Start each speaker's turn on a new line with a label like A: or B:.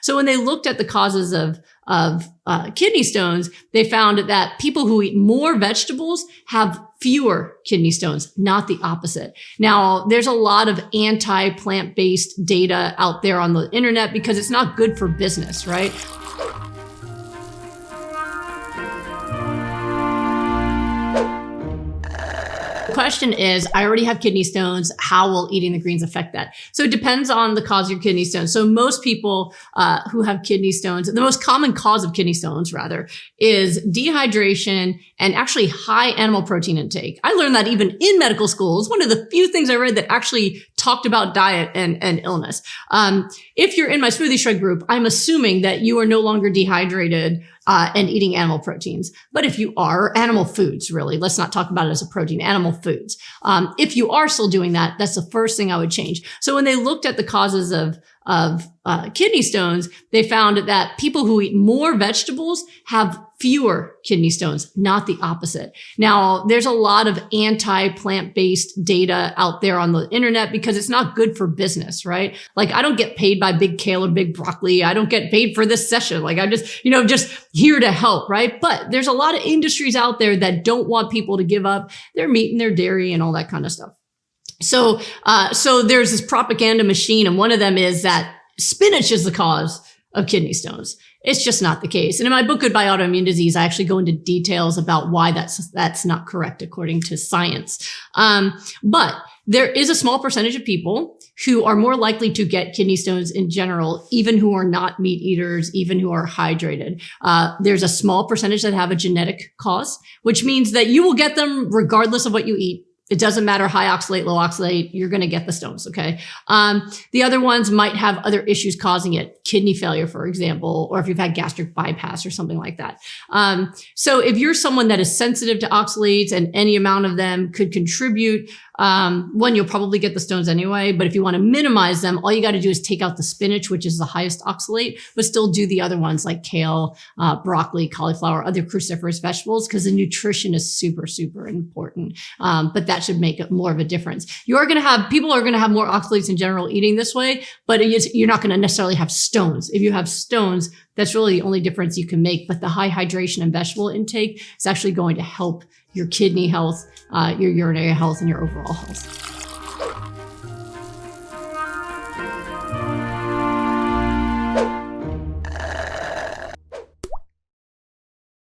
A: So when they looked at the causes of kidney stones, they found that people who eat more vegetables have fewer kidney stones, not the opposite. Now, there's a lot of anti-plant-based data out there on the internet because it's not good for business, right? The question is, I already have kidney stones. How will eating the greens affect that? So it depends on the cause of your kidney stones. So most people who have kidney stones, the most common cause of kidney stones, rather, is dehydration and actually high animal protein intake. I learned that even in medical school. It's one of the few things I read that actually talked about diet and illness. If you're in my Smoothie Shred group, I'm assuming that you are no longer dehydrated and eating animal proteins. But if you are, animal foods, really, let's not talk about it as a protein, animal foods. If you are still doing that, that's the first thing I would change. So when they looked at the causes of kidney stones, they found that people who eat more vegetables have fewer kidney stones, not the opposite. Now, there's a lot of anti-plant-based data out there on the internet because it's not good for business, right? Like, I don't get paid by Big Kale or Big Broccoli. I don't get paid for this session. Like, I'm just here to help, right? But there's a lot of industries out there that don't want people to give up their meat and their dairy and all that kind of stuff. So there's this propaganda machine, and one of them is that spinach is the cause of kidney stones. It's just not the case. And in my book, Goodbye Autoimmune Disease, I actually go into details about why that's not correct according to science. But there is a small percentage of people who are more likely to get kidney stones in general, even who are not meat eaters, even who are hydrated. There's a small percentage that have a genetic cause, which means that you will get them regardless of what you eat. It doesn't matter, high oxalate, low oxalate, you're going to get the stones, okay? The other ones might have other issues causing it, kidney failure, for example, or if you've had gastric bypass or something like that. So if you're someone that is sensitive to oxalates and any amount of them could contribute, one, you'll probably get the stones anyway, but if you want to minimize them, all you got to do is take out the spinach, which is the highest oxalate, but still do the other ones like kale, broccoli, cauliflower, other cruciferous vegetables, because the nutrition is super, super important. But that should make more of a difference. People are going to have more oxalates in general eating this way, but you're not going to necessarily have stones. If you have stones, that's really the only difference you can make. But the high hydration and vegetable intake is actually going to help your kidney health, your urinary health, and your overall health.